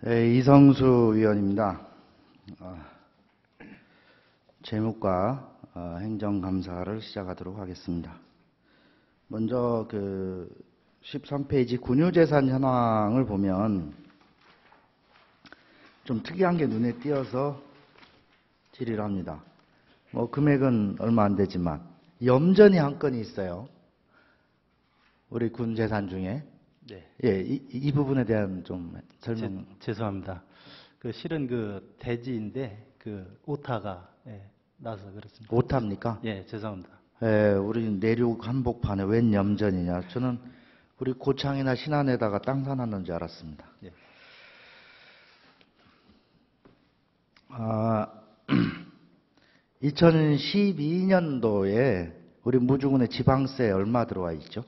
네, 이성수 위원입니다. 재무과 행정감사를 시작하도록 하겠습니다. 먼저 13페이지 군유재산 현황을 보면 좀 특이한 게 눈에 띄어서 질의를 합니다. 금액은 얼마 안 되지만 염전이 한 건이 있어요. 우리 군 재산 중에. 네. 예, 이 부분에 대한 좀 설명. 죄송합니다. 실은 대지인데 오타가 나서 그렇습니다. 오타입니까? 예, 죄송합니다. 예, 우리 내륙 한복판에 웬 염전이냐. 저는 우리 고창이나 신안에다가 땅 사놨는 줄 알았습니다. 예. 2012년도에 우리 무주군의 지방세 얼마 들어와 있죠?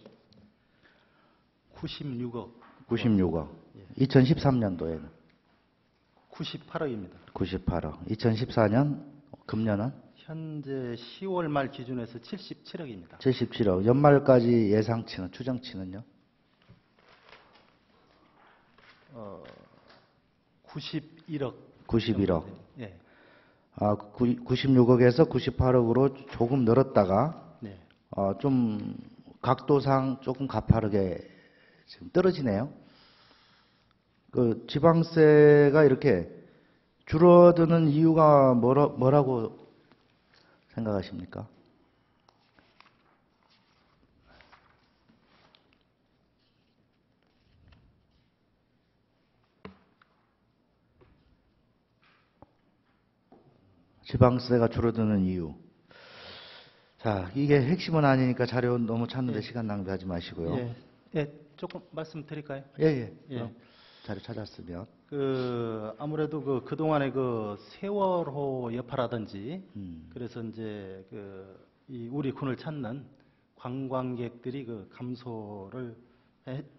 96억. 96억. 예. 2013년도에는? 98억입니다. 98억. 2014년, 금년은? 현재 10월 말 기준에서 77억입니다. 77억. 연말까지 예상치는, 추정치는요? 91억. 91억. 예. 96억에서 98억으로 조금 늘었다가, 네. 좀 각도상 조금 가파르게 지금 떨어지네요. 지방세가 이렇게 줄어드는 이유가 뭐라고 생각하십니까? 지방세가 줄어드는 이유. 자, 이게 핵심은 아니니까 자료 너무 찾는데 시간 낭비하지 마시고요. 예. 예, 조금 말씀드릴까요? 예. 예. 자료 찾았으면. 아무래도 그동안의 세월호 여파라든지, 그래서 이제 이 우리 군을 찾는 관광객들이 감소를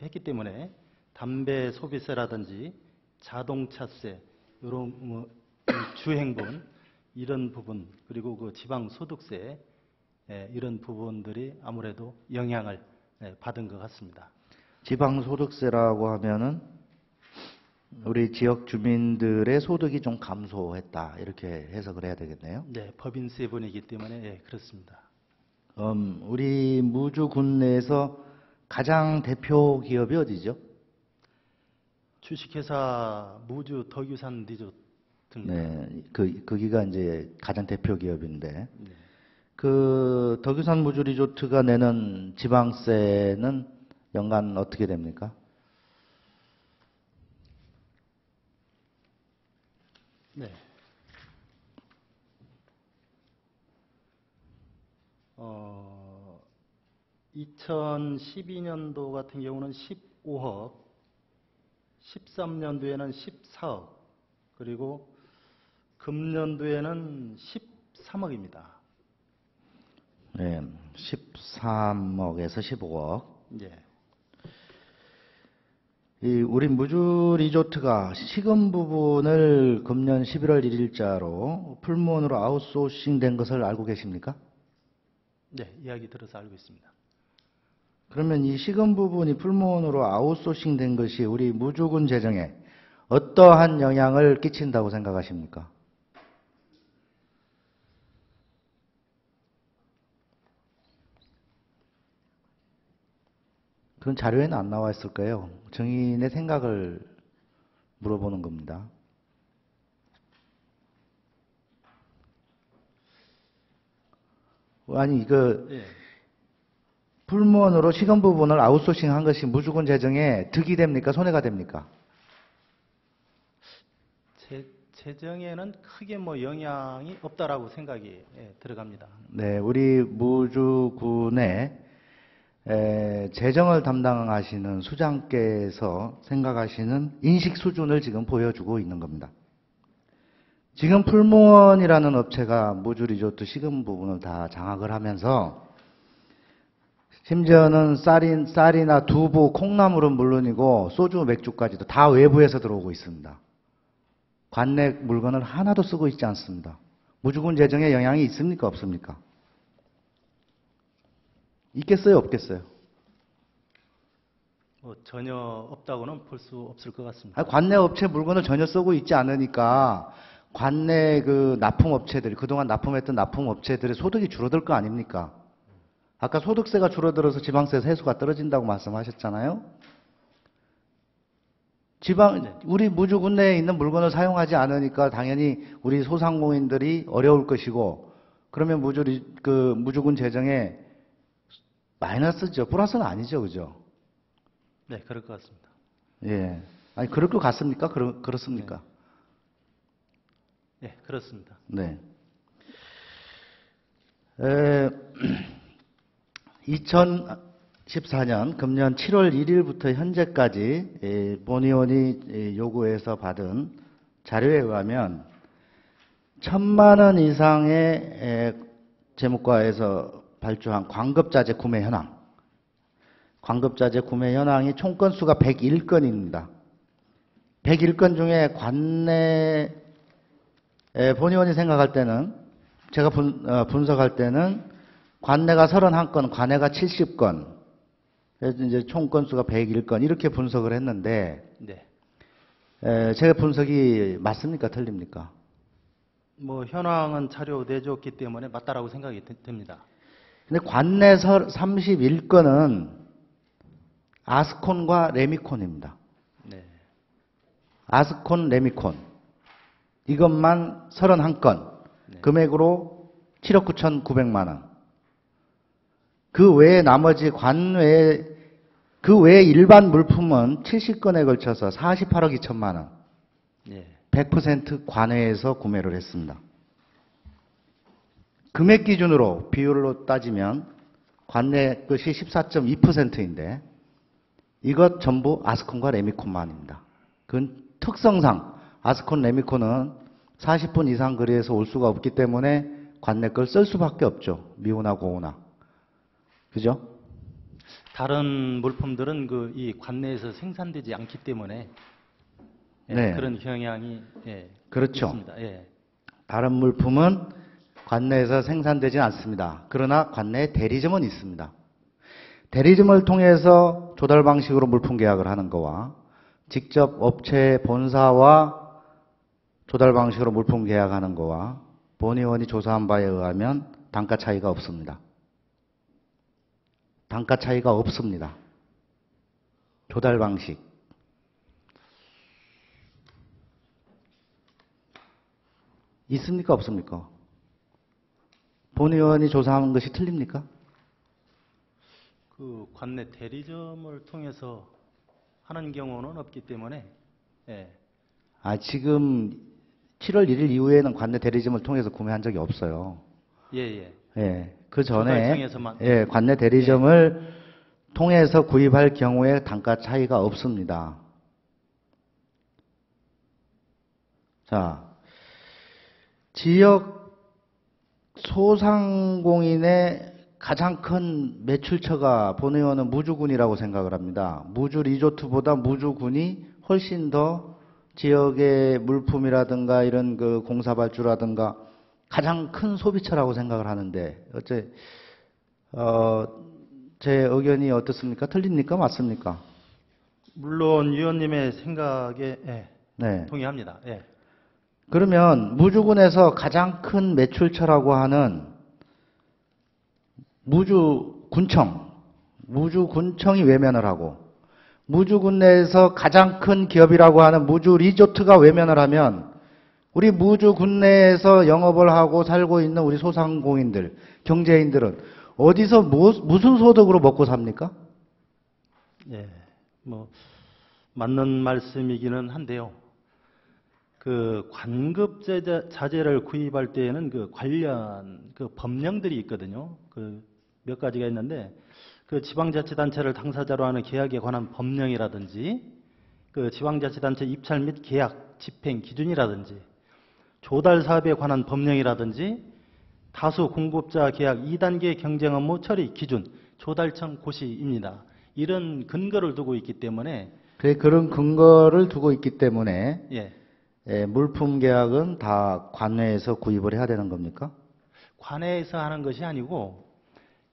했기 때문에 담배 소비세라든지 자동차세, 이런 주행분, 이런 부분, 그리고 지방 소득세, 이런 부분들이 아무래도 영향을 받은 것 같습니다. 지방소득세라고 하면은 우리 지역 주민들의 소득이 좀 감소했다, 이렇게 해석을 해야 되겠네요. 네, 법인세분이기 때문에 그렇습니다. 우리 무주군 내에서 가장 대표 기업이 어디죠? 주식회사 무주 덕유산 리조트입니다. 네, 거기가 이제 가장 대표 기업인데, 네. 덕유산 무주 리조트가 내는 지방세는 연간 어떻게 됩니까? 네. 2012년도 같은 경우는 15억, 13년도에는 14억, 그리고 금년도에는 13억입니다. 네, 13억에서 15억. 예. 우리 무주 리조트가 시금 부분을 금년 11월 1일자로 풀무원으로 아웃소싱 된 것을 알고 계십니까? 네, 이야기 들어서 알고 있습니다. 그러면 이 시금 부분이 풀무원으로 아웃소싱 된 것이 우리 무주군 재정에 어떠한 영향을 끼친다고 생각하십니까? 그런 자료에는 안 나와 있을 거예요. 정인의 생각을 물어보는 겁니다. 아니, 예. 풀무원으로 시금 부분을 아웃소싱 한 것이 무주군 재정에 득이 됩니까? 손해가 됩니까? 재정에는 크게 영향이 없다라고 생각이 들어갑니다. 네, 우리 무주군의 재정을 담당하시는 수장께서 생각하시는 인식 수준을 지금 보여주고 있는 겁니다. 지금 풀무원이라는 업체가 무주 리조트 시금 부분을 다 장악을 하면서 심지어는 쌀이나 두부, 콩나물은 물론이고 소주, 맥주까지도 다 외부에서 들어오고 있습니다. 관내 물건을 하나도 쓰고 있지 않습니다. 무주군 재정에 영향이 있습니까? 없습니까? 있겠어요? 없겠어요? 뭐 전혀 없다고는 볼 수 없을 것 같습니다. 아니, 관내 업체 물건을 전혀 쓰고 있지 않으니까 관내 그 납품업체들, 그동안 납품했던 납품업체들의 소득이 줄어들 거 아닙니까? 아까 소득세가 줄어들어서 지방세 세수가 떨어진다고 말씀하셨잖아요. 우리 무주 군내에 있는 물건을 사용하지 않으니까 당연히 우리 소상공인들이 어려울 것이고, 그러면 무주군 재정에 마이너스죠. 플러스는 아니죠. 그죠? 네, 그럴 것 같습니다. 예. 아니, 그럴 것 같습니까? 그렇습니까? 네, 그렇습니다. 네. 2014년 금년 7월 1일부터 현재까지 본의원이 요구해서 받은 자료에 의하면 1,000만 원 이상의 재무과에서 발주한 광급자재 구매 현황, 광급자재 구매 현황이 총 건수가 101건입니다. 101건 중에 관내 본의원이 생각할 때는, 제가 분석할 때는 관내가 31건, 관내가 70건, 그래서 이제 총 건수가 101건 이렇게 분석을 했는데, 네. 제 분석이 맞습니까? 틀립니까? 뭐 현황은 자료 내줬기 때문에 맞다라고 생각이 됩니다. 근데 관내 31건은 아스콘과 레미콘입니다. 네. 아스콘, 레미콘. 이것만 31건. 네. 금액으로 7억 9,900만 원. 그 외에 나머지 그 외에 일반 물품은 70건에 걸쳐서 48억 2천만 원. 네. 100% 관외에서 구매를 했습니다. 금액 기준으로 비율로 따지면 관내 것이 14.2%인데 이것 전부 아스콘과 레미콘만입니다. 그건 특성상 아스콘, 레미콘은 40분 이상 거리에서 올 수가 없기 때문에 관내 걸 쓸 수밖에 없죠. 미우나 고우나. 그죠? 다른 물품들은 이 관내에서 생산되지 않기 때문에 네. 그런 경향이 그렇죠. 있습니다. 예. 다른 물품은 관내에서 생산되지 않습니다. 그러나 관내에 대리점은 있습니다. 대리점을 통해서 조달 방식으로 물품 계약을 하는 거와 직접 업체 본사와 조달 방식으로 물품 계약하는 거와 본의원이 조사한 바에 의하면 단가 차이가 없습니다. 단가 차이가 없습니다. 조달 방식. 있습니까? 없습니까? 본의원이 조사한 것이 틀립니까? 그 관내 대리점을 통해서 하는 경우는 없기 때문에 지금 7월 1일 이후에는 관내 대리점을 통해서 구매한 적이 없어요. 예. 그 전에 조달청에서만. 관내 대리점을 통해서 구입할 경우에 단가 차이가 없습니다. 자, 지역 소상공인의 가장 큰 매출처가 본의원은 무주군이라고 생각을 합니다. 무주 리조트보다 무주군이 훨씬 더 지역의 물품이라든가 이런 그 공사 발주라든가 가장 큰 소비처라고 생각을 하는데 제 의견이 어떻습니까? 틀립니까? 맞습니까? 물론 위원님의 생각에 네. 동의합니다. 그러면 무주군에서 가장 큰 매출처라고 하는 무주군청이 외면을 하고 무주군 내에서 가장 큰 기업이라고 하는 무주리조트가 외면을 하면 우리 무주군 내에서 영업을 하고 살고 있는 우리 소상공인들, 경제인들은 어디서 무슨 소득으로 먹고 삽니까? 뭐 맞는 말씀이기는 한데요. 그 관급 자재를 구입할 때에는 그 관련 그 법령들이 있거든요. 그 몇 가지가 있는데 그 지방자치단체를 당사자로 하는 계약에 관한 법령이라든지 그 지방자치단체 입찰 및 계약 집행 기준이라든지 조달 사업에 관한 법령이라든지 다수 공급자 계약 2단계 경쟁 업무 처리 기준 조달청 고시입니다. 이런 근거를 두고 있기 때문에 그런 근거를 두고 있기 때문에 물품 계약은 다 관내에서 구입을 해야 되는 겁니까? 관내에서 하는 것이 아니고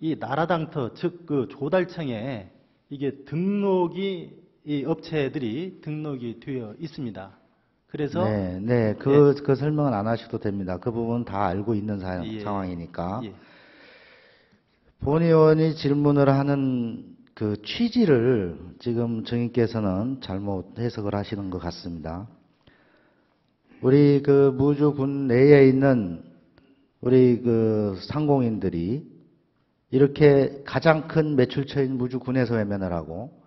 이 나라당터 즉 그 조달청에 이게 등록이 이 업체들이 등록이 되어 있습니다. 그래서 네, 그 설명은 안 하셔도 됩니다. 그 부분 다 알고 있는 예, 상황이니까. 예. 본 의원이 질문을 하는 그 취지를 지금 증인께서는 잘못 해석을 하시는 것 같습니다. 우리 그 무주군 내에 있는 우리 그 상공인들이 이렇게 가장 큰 매출처인 무주군에서 외면을 하고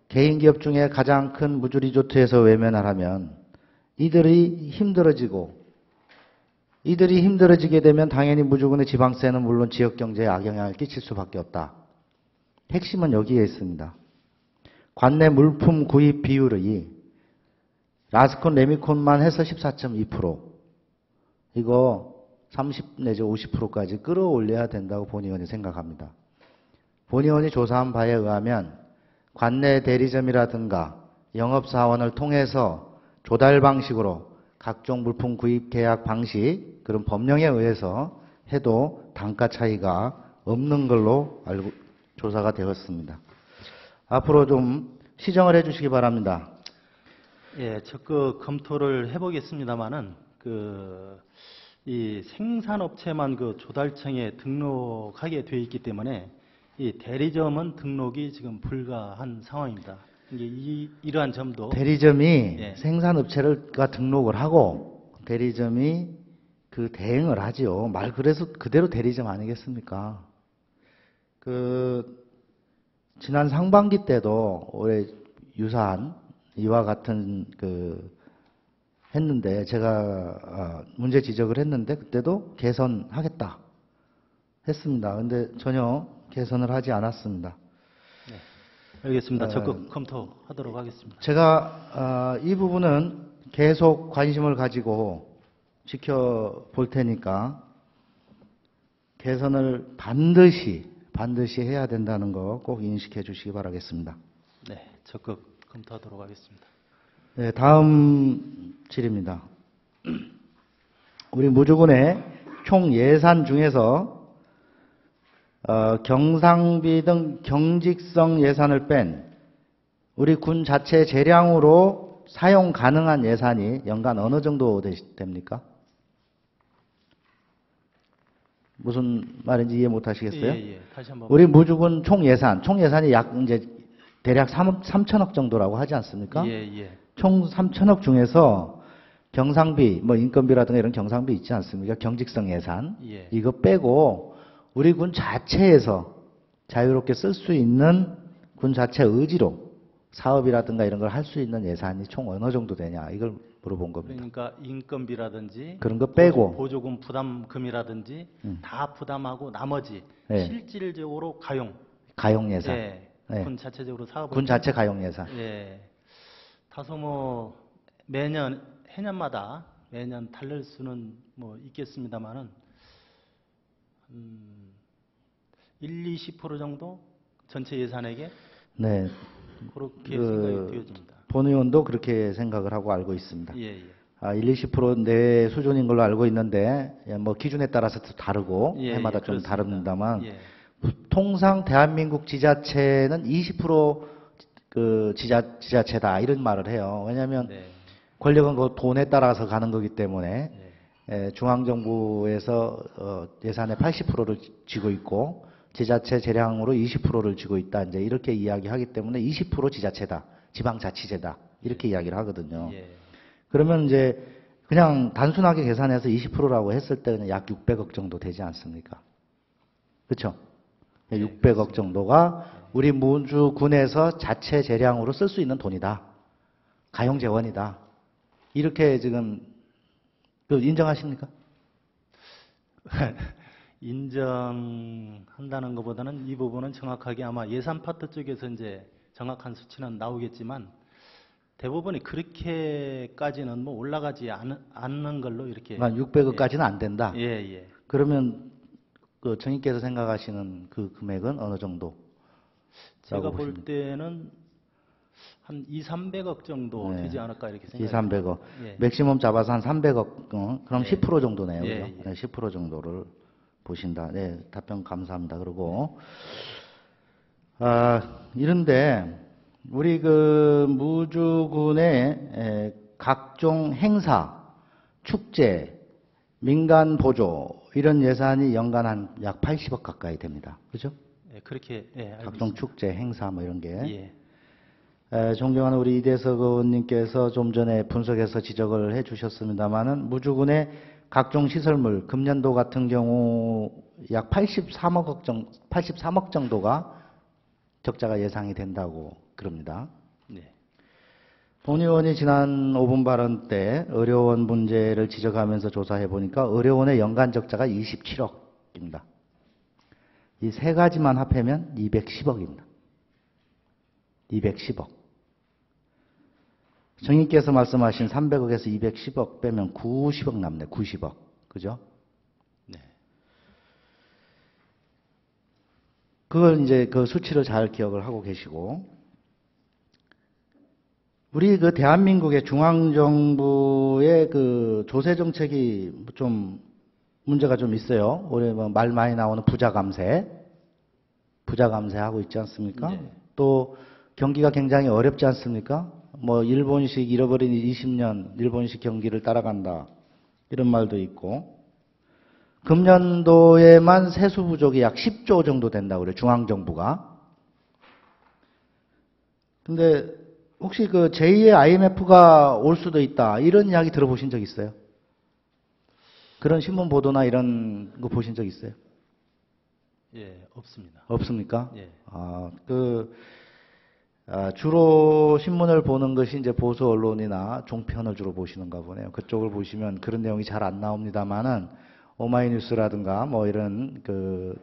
개인 기업 중에 가장 큰 무주 리조트에서 외면을 하면 이들이 힘들어지게 되면 당연히 무주군의 지방세는 물론 지역 경제에 악영향을 끼칠 수밖에 없다. 핵심은 여기에 있습니다. 관내 물품 구입 비율이 라스콘, 레미콘만 해서 14.2%. 이거 30 내지 50%까지 끌어올려야 된다고 본 의원이 생각합니다. 본 의원이 조사한 바에 의하면 관내 대리점이라든가 영업사원을 통해서 조달 방식으로 각종 물품 구입 계약 방식, 그런 법령에 의해서 해도 단가 차이가 없는 걸로 조사가 되었습니다. 앞으로 좀 시정을 해 주시기 바랍니다. 예, 적극 검토를 해보겠습니다만은 이 생산업체만 그 조달청에 등록하게 되어 있기 때문에 이 대리점은 등록이 지금 불가한 상황입니다. 이제 이러한 점도 대리점이 예. 생산업체가 등록을 하고 대리점이 그 대행을 하지요. 말 그래서 그대로 대리점 아니겠습니까? 지난 상반기 때도 올해 유사한 이와 같은 했는데 제가 문제 지적을 했는데 그때도 개선하겠다 했습니다. 근데 전혀 개선을 하지 않았습니다. 네, 알겠습니다. 적극 검토하도록 하겠습니다. 제가 이 부분은 계속 관심을 가지고 지켜볼 테니까 개선을 반드시 해야 된다는 거 꼭 인식해 주시기 바라겠습니다. 네, 적극 검토하도록 하겠습니다. 네, 다음 질입니다. 우리 무주군의 총 예산 중에서 경상비 등 경직성 예산을 뺀 우리 군 자체 재량으로 사용 가능한 예산이 연간 어느 정도 됩니까? 무슨 말인지 이해 못 하시겠어요? 예. 다시 한번. 우리 무주군 총 예산이 약 이제 대략 3천억 정도라고 하지 않습니까? 예. 총 3천억 중에서 경상비, 뭐 인건비라든가 이런 경상비 있지 않습니까? 경직성 예산. 예. 이거 빼고 우리 군 자체에서 자유롭게 쓸 수 있는 군 자체 의지로 사업이라든가 이런 걸 할 수 있는 예산이 총 어느 정도 되냐 이걸 물어본 겁니다. 그러니까 인건비라든지 그런 거 빼고 보조금 부담금이라든지 다 부담하고 나머지 네. 실질적으로 가용 예산. 예. 네. 군 자체적으로 사업을 군 자체 가용 예산. 예. 다소 뭐 해년마다 매년 다를 수는 뭐 있겠습니다만은 20% 정도 전체 예산에게 네. 그렇게 생각이 되어집니다. 본 의원도 그렇게 생각을 하고 알고 있습니다. 예. 20% 내 수준인 걸로 알고 있는데 뭐 기준에 따라서 다르고 해마다 좀 그렇습니다. 다릅니다만 예. 통상 대한민국 지자체는 20% 지자체다 이런 말을 해요. 왜냐하면 네. 권력은 그 돈에 따라서 가는 거기 때문에 네. 중앙정부에서 예산의 80%를 쥐고 있고 지자체 재량으로 20%를 쥐고 있다. 이제 이렇게 이야기하기 때문에 20% 지자체다. 지방자치제다. 이렇게 이야기를 하거든요. 예. 그러면 이제 그냥 단순하게 계산해서 20%라고 했을 때 그냥 약 600억 정도 되지 않습니까? 그렇죠? 600억 정도가 우리 무주군에서 자체 재량으로 쓸 수 있는 돈이다. 가용재원이다. 이렇게 지금 인정하십니까? 인정한다는 것보다는 이 부분은 정확하게 아마 예산 파트 쪽에서 이제 정확한 수치는 나오겠지만 대부분이 그렇게까지는 뭐 올라가지 않는 걸로 이렇게. 그러니까 600억까지는 안 된다. 예. 그러면 정의께서 생각하시는 그 금액은 어느 정도? 제가 볼 때는 한 200~300억 정도 되지 않을까 이렇게 생각합니다. 200~300억. 예. 맥시멈 잡아서 한 300억. 그럼 10% 정도네요. 예. 그죠? 네, 10% 정도를 보신다. 네, 답변 감사합니다. 그리고 이런데 우리 그 무주군의 각종 행사, 축제, 민간 보조 이런 예산이 연간 한 약 80억 가까이 됩니다. 그죠? 예, 그렇게 예, 알고 각종 있습니다. 축제, 행사 뭐 이런 게. 예, 존경하는 우리 이대석 의원님께서 좀 전에 분석해서 지적을 해 주셨습니다만은 무주군의 각종 시설물 금년도 같은 경우 약 83억 정도가 적자가 예상이 된다고 그럽니다. 네, 본 의원이 지난 5분 발언 때 의료원 문제를 지적하면서 조사해 보니까 의료원의 연간 적자가 27억입니다. 이 세 가지만 합하면 210억입니다. 210억. 정의께서 말씀하신 300억에서 210억 빼면 90억 남네. 90억. 그죠? 네, 그걸 이제 그 수치를 잘 기억을 하고 계시고, 우리 그 대한민국의 중앙정부의 그 조세 정책이 좀 문제가 좀 있어요. 올해 뭐 말 많이 나오는 부자 감세 하고 있지 않습니까? 네. 또 경기가 굉장히 어렵지 않습니까? 뭐 일본식 잃어버린 20년 일본식 경기를 따라간다 이런 말도 있고, 금년도에만 세수 부족이 약 10조 정도 된다고 그래요. 중앙정부가. 근데 혹시 그 제2의 IMF가 올 수도 있다 이런 이야기 들어보신 적 있어요? 그런 신문 보도나 이런 거 보신 적 있어요? 예, 없습니다. 없습니까? 예, 주로 신문을 보는 것이 이제 보수 언론이나 종편을 주로 보시는가 보네요. 그쪽을 보시면 그런 내용이 잘 안 나옵니다만은 오마이뉴스라든가 뭐 이런 그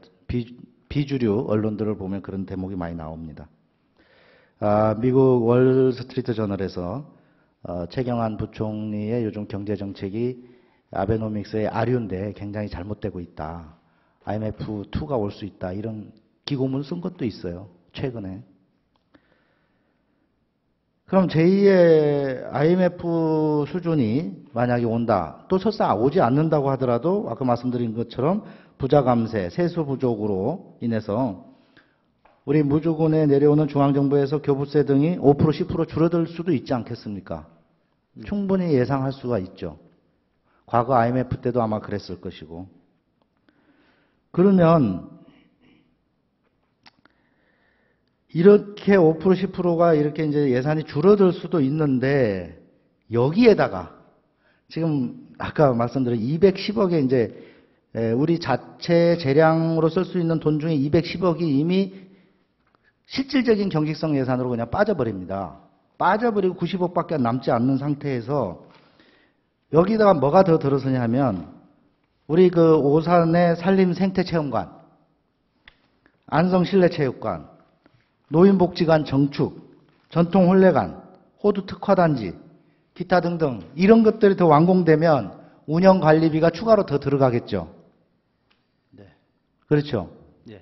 비주류 언론들을 보면 그런 대목이 많이 나옵니다. 미국 월스트리트 저널에서 최경환 부총리의 요즘 경제 정책이 아베노믹스의 아류인데 굉장히 잘못되고 있다. IMF2가 올 수 있다. 이런 기고문 쓴 것도 있어요. 최근에. 그럼 제2의 IMF 수준이 만약에 온다. 또 설사 오지 않는다고 하더라도 아까 말씀드린 것처럼 부자 감세, 세수 부족으로 인해서 우리 무주군에 내려오는 중앙정부에서 교부세 등이 5% 10% 줄어들 수도 있지 않겠습니까? 충분히 예상할 수가 있죠. 과거 IMF 때도 아마 그랬을 것이고. 그러면 이렇게 5% 10%가 이렇게 이제 예산이 줄어들 수도 있는데 여기에다가 지금 아까 말씀드린 210억에 이제 우리 자체 재량으로 쓸 수 있는 돈 중에 210억이 이미 실질적인 경직성 예산으로 그냥 빠져버립니다. 빠져버리고 90억밖에 남지 않는 상태에서 여기다가 뭐가 더 들어서냐 하면 우리 그 오산의 산림 생태체험관, 안성 실내체육관, 노인복지관 정축, 전통혼례관, 호두 특화단지, 기타 등등 이런 것들이 더 완공되면 운영관리비가 추가로 더 들어가겠죠. 네, 그렇죠. 예,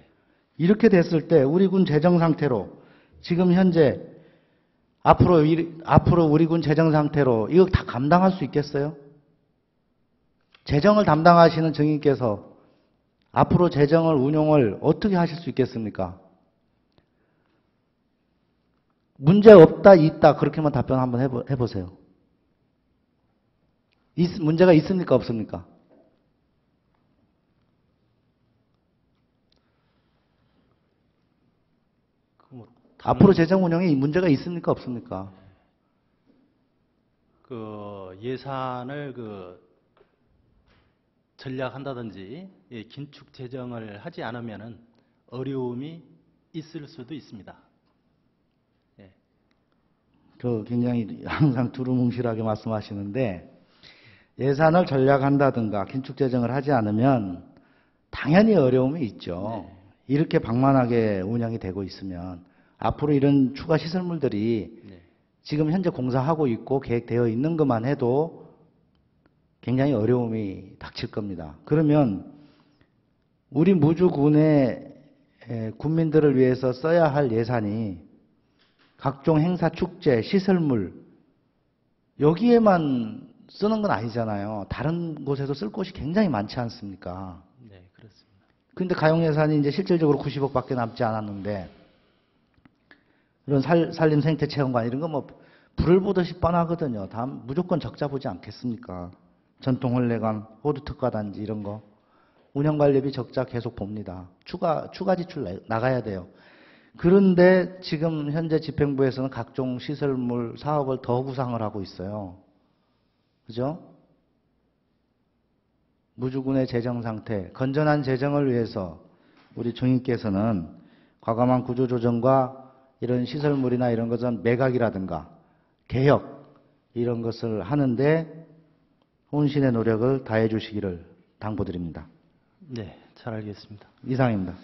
이렇게 됐을 때 우리 군 재정 상태로 지금 현재 앞으로 우리 군 재정 상태로 이거 다 감당할 수 있겠어요? 재정을 담당하시는 정인께서 앞으로 재정을 운용을 어떻게 하실 수 있겠습니까? 문제 없다, 있다 그렇게만 답변 한번 해보세요. 문제가 있습니까, 없습니까? 뭐 앞으로 재정 운영에 문제가 있습니까, 없습니까? 그 예산을 그 전략한다든지 긴축 재정을 하지 않으면은 어려움이 있을 수도 있습니다. 예, 굉장히 항상 두루뭉실하게 말씀하시는데 예산을 전략한다든가 긴축 재정을 하지 않으면 당연히 어려움이 있죠. 네. 이렇게 방만하게 운영이 되고 있으면 앞으로 이런 추가 시설물들이 네, 지금 현재 공사하고 있고 계획되어 있는 것만 해도 굉장히 어려움이 닥칠 겁니다. 그러면 우리 무주군의 군민들을 위해서 써야 할 예산이 각종 행사, 축제, 시설물 여기에만 쓰는 건 아니잖아요. 다른 곳에도 쓸 곳이 굉장히 많지 않습니까? 네, 그렇습니다. 근데 가용 예산이 이제 실질적으로 90억밖에 남지 않았는데 이런 산림 생태 체험관 이런 거 뭐 불을 보듯이 뻔하거든요. 다 무조건 적자 보지 않겠습니까? 전통 혼례관, 호두 특화단지 이런 거 운영 관리비 적자 계속 봅니다. 추가 지출 나가야 돼요. 그런데 지금 현재 집행부에서는 각종 시설물 사업을 더 구상을 하고 있어요. 그죠? 무주군의 재정 상태, 건전한 재정을 위해서 우리 중인께서는 과감한 구조조정과 이런 시설물이나 이런 것은 매각이라든가 개혁 이런 것을 하는데 혼신의 노력을 다해 주시기를 당부드립니다. 네, 잘 알겠습니다. 이상입니다.